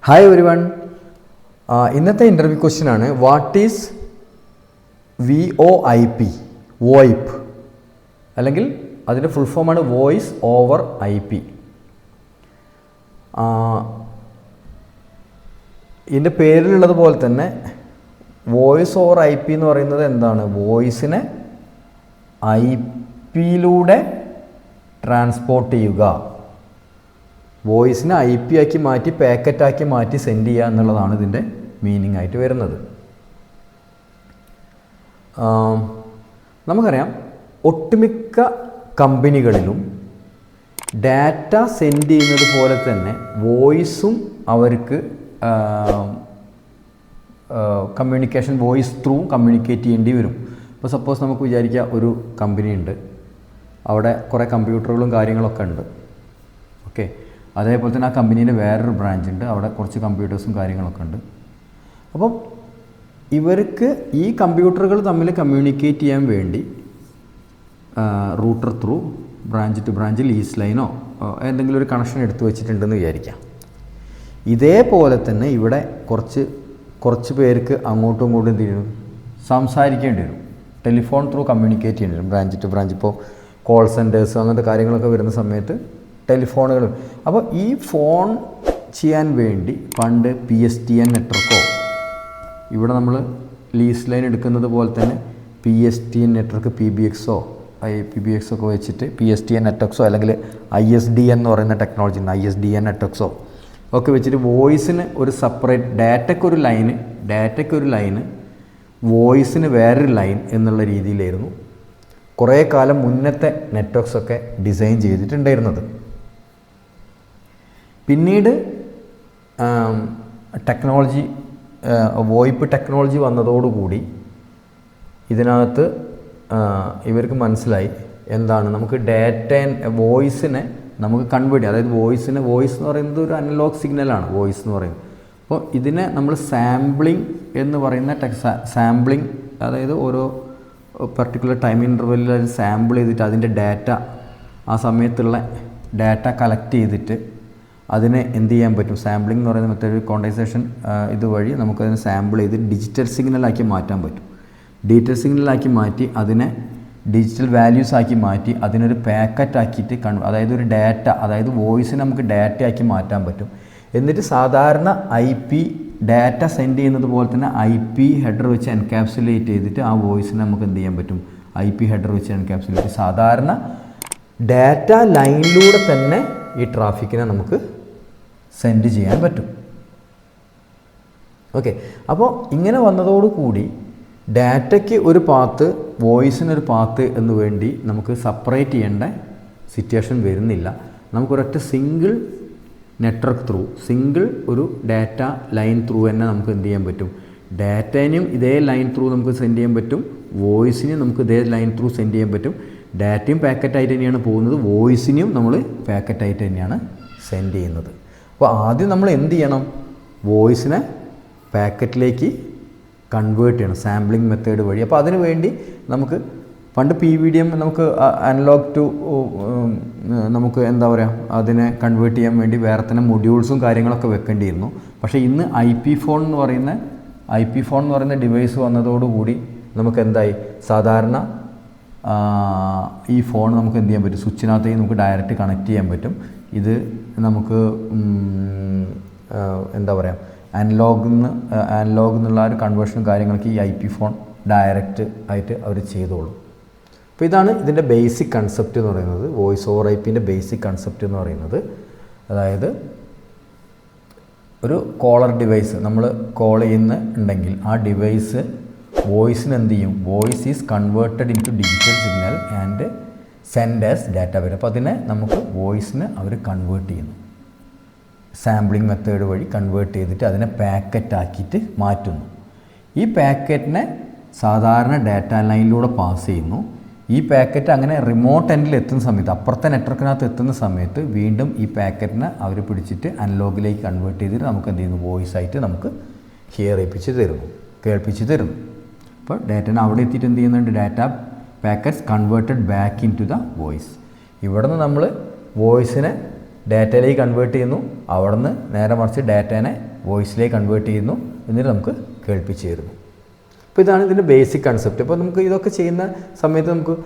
Hi every one. ഇന്നത്തെ interview question ആണ് what is VoIP VoIP അല്ലെങ്കിൽ അതിൻ്റെ ഫുൾ ഫോമാണ് വോയിസ് ഓവർ IP. ഇതിൻ്റെ പേരിലുള്ളതുപോലെ തന്നെ വോയിസ് ഓവർ IP എന്ന് പറയുന്നത് എന്താണ്? വോയിസിനെ IP-യിലൂടെ ട്രാൻസ്പോർട്ട് ചെയ്യുക, വോയിസിനെ IP ആക്കി മാറ്റി പാക്കറ്റാക്കി മാറ്റി സെൻഡ് ചെയ്യുക എന്നുള്ളതാണ് ഇതിൻ്റെ മീനിങ് ആയിട്ട് വരുന്നത്. നമുക്കറിയാം ഒട്ടുമിക്ക കമ്പനികളിലും ഡാറ്റ സെൻഡ് ചെയ്യുന്നത് പോലെ തന്നെ വോയിസും അവർക്ക് കമ്മ്യൂണിക്കേഷൻ വോയിസ് ത്രൂ കമ്മ്യൂണിക്കേറ്റ് ചെയ്യേണ്ടി വരും. ഇപ്പോൾ സപ്പോസ് നമുക്ക് വിചാരിക്കുക ഒരു കമ്പനി ഉണ്ട്, അവിടെ കുറേ കമ്പ്യൂട്ടറുകളും കാര്യങ്ങളൊക്കെ ഉണ്ട്. ഓക്കെ, അതേപോലെ തന്നെ ആ കമ്പനീൻ്റെ വേറൊരു ബ്രാഞ്ച് ഉണ്ട്, അവിടെ കുറച്ച് കമ്പ്യൂട്ടേഴ്സും കാര്യങ്ങളൊക്കെ ഉണ്ട്. അപ്പം ഇവർക്ക് ഈ കമ്പ്യൂട്ടറുകൾ തമ്മിൽ കമ്മ്യൂണിക്കേറ്റ് ചെയ്യാൻ വേണ്ടി router through branch to branch lease ലൈനോ എന്തെങ്കിലും ഒരു കണക്ഷൻ എടുത്തു വെച്ചിട്ടുണ്ടെന്ന് വിചാരിക്കാം. ഇതേപോലെ തന്നെ ഇവിടെ കുറച്ച് പേർക്ക് അങ്ങോട്ടും ഇങ്ങോട്ടും എന്ത് ചെയ്യണം, സംസാരിക്കേണ്ടി വരും, ടെലിഫോൺ ത്രൂ കമ്മ്യൂണിക്കേറ്റ് ചെയ്യേണ്ടി വരും ബ്രാഞ്ച് ടു ബ്രാഞ്ച്. ഇപ്പോൾ കോൾ സെൻറ്റേഴ്സ് അങ്ങനത്തെ കാര്യങ്ങളൊക്കെ വരുന്ന സമയത്ത് ടെലിഫോണുകൾ. അപ്പോൾ ഈ ഫോൺ ചെയ്യാൻ വേണ്ടി പണ്ട് PSTN നെറ്റ്വർക്കോ, ഇവിടെ നമ്മൾ ലീസ് ലൈൻ എടുക്കുന്നത് പോലെ തന്നെ PSTN നെറ്റ്വർക്ക് PBXോ ഒക്കെ വെച്ചിട്ട് PSTN നെറ്റ്വർക്സോ അല്ലെങ്കിൽ ISDN എന്ന് പറയുന്ന ടെക്നോളജി ഉണ്ട്, ISDN നെറ്റ്വർക്സോ ഒക്കെ വെച്ചിട്ട് വോയിസിന് ഒരു സെപ്പറേറ്റ് ഡാറ്റയ്ക്കൊരു ലൈന് വോയിസിന് വേറൊരു ലൈൻ എന്നുള്ള രീതിയിലായിരുന്നു കുറേ കാലം മുന്നത്തെ നെറ്റ്വർക്സൊക്കെ ഡിസൈൻ ചെയ്തിട്ടുണ്ടായിരുന്നത്. പിന്നീട് ടെക്നോളജി വോയിപ്പ് ടെക്നോളജി വന്നതോടുകൂടി ഇതിനകത്ത് ഇവർക്ക് മനസ്സിലായി എന്താണ്, നമുക്ക് വോയിസിനെ നമുക്ക് കൺവേർട്ട് ചെയ്യാം. അതായത് വോയിസ് എന്ന് പറയുന്നത് ഒരു അനലോഗ് സിഗ്നലാണ് വോയിസ് എന്ന് പറയുന്നത്. അപ്പോൾ ഇതിനെ നമ്മൾ സാമ്പിളിംഗ് എന്ന് പറയുന്ന സാമ്പിളിംഗ്, അതായത് ഓരോ പർട്ടിക്കുലർ ടൈം ഇൻ്റർവെല്ലിൽ അത് സാമ്പിൾ ചെയ്തിട്ട് അതിൻ്റെ ഡാറ്റ, ആ സമയത്തുള്ള ഡാറ്റ കളക്ട് ചെയ്തിട്ട് അതിനെ എന്ത് ചെയ്യാൻ പറ്റും, സാമ്പിളിംഗ് എന്ന് പറയുന്ന മെത്തേഡ് ക്വാണ്ടൈസേഷൻ ഇതുവഴി നമുക്കതിനെ സാമ്പിൾ ചെയ്ത് ഡിജിറ്റൽ സിഗ്നലാക്കി മാറ്റാൻ പറ്റും. ഡിജിറ്റൽ സിഗ്നലാക്കി മാറ്റി അതിനെ ഡിജിറ്റൽ വാല്യൂസ് ആക്കി മാറ്റി അതിനൊരു പാക്കറ്റ് ആക്കിയിട്ട് അതായത് ഒരു ഡാറ്റ, അതായത് വോയിസിനെ നമുക്ക് ഡാറ്റ ആക്കി മാറ്റാൻ പറ്റും. എന്നിട്ട് സാധാരണ IP ഡാറ്റ സെൻഡ് ചെയ്യുന്നത് പോലെ തന്നെ IP ഹെഡർ വെച്ച് എൻകാപ്സുലേറ്റ് ചെയ്തിട്ട് ആ വോയിസിനെ നമുക്ക് എന്ത് ചെയ്യാൻ പറ്റും, IP ഹെഡർ വെച്ച് എൻകാപ്സുലേറ്റ് സാധാരണ ഡാറ്റ ലൈനിലൂടെ തന്നെ ഈ ട്രാഫിക്കിനെ നമുക്ക് സെൻഡ് ചെയ്യാൻ പറ്റും. ഓക്കെ, അപ്പോൾ ഇങ്ങനെ വന്നതോടുകൂടി ഡാറ്റയ്ക്ക് ഒരു പാത്ത്, വോയിസിനൊരു പാത്ത് എന്ന് വേണ്ടി നമുക്ക് സെപ്പറേറ്റ് ചെയ്യേണ്ട സിറ്റുവേഷൻ വരുന്നില്ല. നമുക്കൊരൊറ്റ സിംഗിൾ നെറ്റ്വർക്ക് ത്രൂ, സിംഗിൾ ഒരു ഡാറ്റ ലൈൻ ത്രൂ തന്നെ നമുക്ക് എന്ത് ചെയ്യാൻ പറ്റും, ഡാറ്റേനെയും ഇതേ ലൈൻ ത്രൂ നമുക്ക് സെൻഡ് ചെയ്യാൻ പറ്റും, വോയിസിനെയും നമുക്ക് ഇതേ ലൈൻ ത്രൂ സെൻഡ് ചെയ്യാൻ പറ്റും. ഡാറ്റയും പാക്കറ്റായിട്ട് തന്നെയാണ് പോകുന്നത്, വോയിസിനെയും നമ്മൾ പാക്കറ്റായിട്ട് തന്നെയാണ് സെൻഡ് ചെയ്യുന്നത്. അപ്പോൾ ആദ്യം നമ്മൾ എന്ത് ചെയ്യണം, വോയിസിനെ പാക്കറ്റിലേക്ക് കൺവേർട്ട് ചെയ്യണം സാമ്പിളിംഗ് മെത്തേഡ് വഴി. അപ്പോൾ അതിനു വേണ്ടി നമുക്ക് പണ്ട് PVDM നമുക്ക് അനലോഗ് ടു നമുക്ക് എന്താ പറയുക, അതിനെ കൺവേർട്ട് ചെയ്യാൻ വേണ്ടി വേറെ തന്നെ മൊഡ്യൂൾസും കാര്യങ്ങളൊക്കെ വെക്കേണ്ടിയിരുന്നു. പക്ഷേ ഇന്ന് IP ഫോൺ എന്ന് പറയുന്ന ഡിവൈസ് വന്നതോടുകൂടി നമുക്ക് എന്തായി, സാധാരണ ഈ ഫോൺ നമുക്ക് എന്ത് ചെയ്യാൻ പറ്റും, സ്വിച്ചിനകത്തേക്ക് നമുക്ക് ഡയറക്റ്റ് കണക്ട് ചെയ്യാൻ പറ്റും. ഇത് നമുക്ക് എന്താ പറയുക, അനലോഗ് എന്നുള്ള ഒരു കൺവേർഷനും കാര്യങ്ങളൊക്കെ ഈ IP ഫോൺ ഡയറക്റ്റ് ആയിട്ട് അവർ ചെയ്തോളും. അപ്പോൾ ഇതാണ് ഇതിൻ്റെ ബേസിക് കൺസെപ്റ്റ് എന്ന് പറയുന്നത്, വോയിസ് ഓവർ IPൻ്റെ ബേസിക് കൺസെപ്റ്റ് എന്ന് പറയുന്നത്. അതായത് ഒരു കോളർ ഡിവൈസ് നമ്മൾ കോൾ ചെയ്യുന്നുണ്ടെങ്കിൽ ആ ഡിവൈസ് വോയിസിന് എന്ത് ചെയ്യും, voice is converted into digital signal and send as data വരും. അപ്പോൾ അതിനെ നമുക്ക് വോയിസിന് അവർ കൺവേർട്ട് ചെയ്യുന്നു, സാമ്പിളിംഗ് മെത്തേഡ് വഴി കൺവേർട്ട് ചെയ്തിട്ട് അതിനെ പാക്കറ്റ് ആക്കിയിട്ട് മാറ്റുന്നു. ഈ പാക്കറ്റിനെ സാധാരണ ഡാറ്റ ലൈനിലൂടെ പാസ് ചെയ്യുന്നു. ഈ പാക്കറ്റ് അങ്ങനെ റിമോട്ട് എൻഡിൽ എത്തുന്ന സമയത്ത്, അപ്പുറത്തെ നെറ്റ്വർക്കിനകത്ത് എത്തുന്ന സമയത്ത് വീണ്ടും ഈ പാക്കറ്റിനെ അവർ പിടിച്ചിട്ട് അനലോഗിലേക്ക് കൺവേർട്ട് ചെയ്തിട്ട് നമുക്ക് എന്ത് ചെയ്യുന്നു, വോയിസ് ആയിട്ട് നമുക്ക് കേൾപ്പിച്ച് തരുന്നു. അപ്പോൾ ഡാറ്റനെ അവിടെ എത്തിയിട്ട് എന്ത് ചെയ്യുന്നുണ്ട്, data packets converted back into the voice. ഇവിടെ നിന്ന് നമ്മൾ വോയിസിനെ ഡാറ്റയിലേക്ക് കൺവേർട്ട് ചെയ്യുന്നു, അവിടെ നിന്ന് നേരെ മറിച്ച് ഡാറ്റേനെ വോയിസിലേക്ക് കൺവേർട്ട് ചെയ്യുന്നു, എന്നിട്ട് നമുക്ക് കേൾപ്പിച്ച് തരുന്നു. അപ്പോൾ ഇതാണ് ഇതിൻ്റെ ബേസിക് കൺസെപ്റ്റ്. അപ്പോൾ നമുക്ക് ഇതൊക്കെ ചെയ്യുന്ന സമയത്ത് നമുക്ക്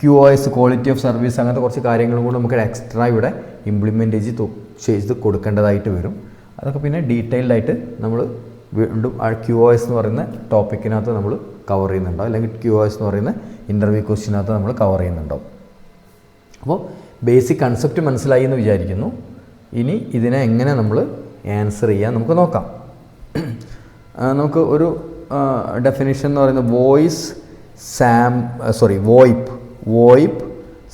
QoS, ക്വാളിറ്റി ഓഫ് സർവീസ്, അങ്ങനത്തെ കുറച്ച് കാര്യങ്ങളും കൂടെ നമുക്ക് എക്സ്ട്രാ ഇവിടെ ഇംപ്ലിമെൻ്റ് ചെയ്ത് കൊടുക്കേണ്ടതായിട്ട് വരും. അതൊക്കെ പിന്നെ ഡീറ്റെയിൽഡ് ആയിട്ട് നമ്മൾ വീണ്ടും QoS എന്ന് പറയുന്ന ടോപ്പിക്കിനകത്ത് നമ്മൾ കവർ ചെയ്യുന്നുണ്ടാവും, അല്ലെങ്കിൽ QoS എന്ന് പറയുന്ന ഇൻ്റർവ്യൂ ക്വസ്റ്റിനകത്ത് നമ്മൾ കവർ ചെയ്യുന്നുണ്ടാവും. അപ്പോൾ ബേസിക് കൺസെപ്റ്റ് മനസ്സിലായി എന്ന് വിചാരിക്കുന്നു. ഇനി ഇതിനെ എങ്ങനെ നമ്മൾ ആൻസർ ചെയ്യാൻ നമുക്ക് നോക്കാം. നമുക്ക് ഒരു ഡെഫിനിഷൻ എന്ന് പറയുന്നത് VoIP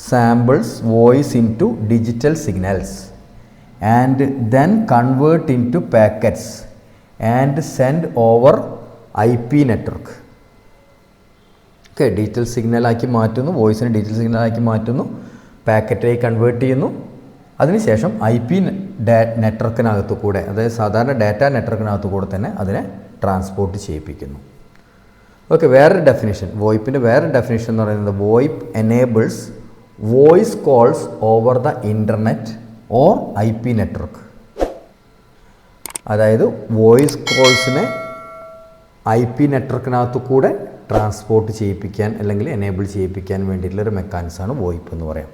samples voice into digital signals and then convert into packets and send over IP network. Digital സിഗ്നലാക്കി മാറ്റുന്നു, വോയിസിനെ ഡിജിറ്റൽ സിഗ്നലാക്കി മാറ്റുന്നു, പാക്കറ്റായി കൺവേർട്ട് ചെയ്യുന്നു. അതിനുശേഷം IP നെറ്റ്വർക്കിനകത്തു കൂടെ, അതായത് സാധാരണ ഡാറ്റ നെറ്റ്വർക്കിനകത്തു കൂടെ തന്നെ അതിനെ ട്രാൻസ്പോർട്ട് ചെയ്യിപ്പിക്കുന്നു. വേറൊരു ഡെഫിനിഷൻ, വോയിപ്പിൻ്റെ വേറൊരു ഡെഫിനിഷൻ എന്ന് പറയുന്നത് VoIP enables voice calls over the internet or IP network. അതായത് വോയിസ് കോൾസിനെ IP നെറ്റ്വർക്കിനകത്തു കൂടെ ട്രാൻസ്പോർട്ട് ചെയ്യിപ്പിക്കാൻ അല്ലെങ്കിൽ എനേബിൾ ചെയ്യിപ്പിക്കാൻ വേണ്ടിയിട്ടുള്ളൊരു മെക്കാനിസമാണ് VoIP എന്ന് പറയാം.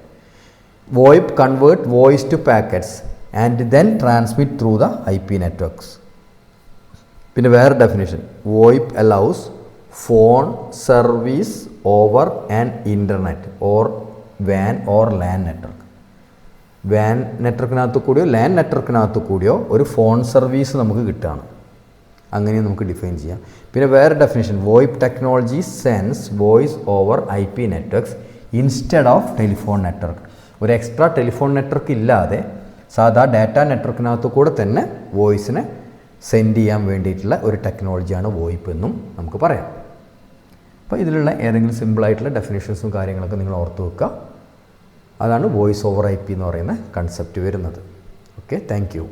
VoIP convert voice to packets and then transmit through the IP networks. പിന്നെ വേറെ definition, VoIP allows phone service over an internet or WAN or LAN network. WAN നെറ്റ്വർക്കിനകത്ത് കൂടിയോ LAN നെറ്റ്വർക്കിനകത്ത് കൂടിയോ ഒരു ഫോൺ സർവീസ് നമുക്ക് കിട്ടുകയാണ്. അങ്ങനെ നമുക്ക് ഡിഫൈൻ ചെയ്യാം. പിന്നെ വേറെ definition, VoIP technology sense voice over IP networks instead of telephone network. ഒരു എക്സ്ട്രാ ടെലിഫോൺ നെറ്റ്വർക്ക് ഇല്ലാതെ സാധാ ഡാറ്റ നെറ്റ്വർക്കിനകത്ത് കൂടെ തന്നെ വോയിസിനെ സെൻഡ് ചെയ്യാൻ വേണ്ടിയിട്ടുള്ള ഒരു ടെക്നോളജിയാണ് VoIP എന്നും നമുക്ക് പറയാം. അപ്പോൾ ഇതിലുള്ള ഏതെങ്കിലും സിമ്പിളായിട്ടുള്ള ഡെഫിനിഷൻസും കാര്യങ്ങളൊക്കെ നിങ്ങൾ ഓർത്ത് വെക്കുക. അതാണ് വോയിസ് ഓവർ IP എന്ന് പറയുന്ന കൺസെപ്റ്റ് വരുന്നത്. Okay, thank you.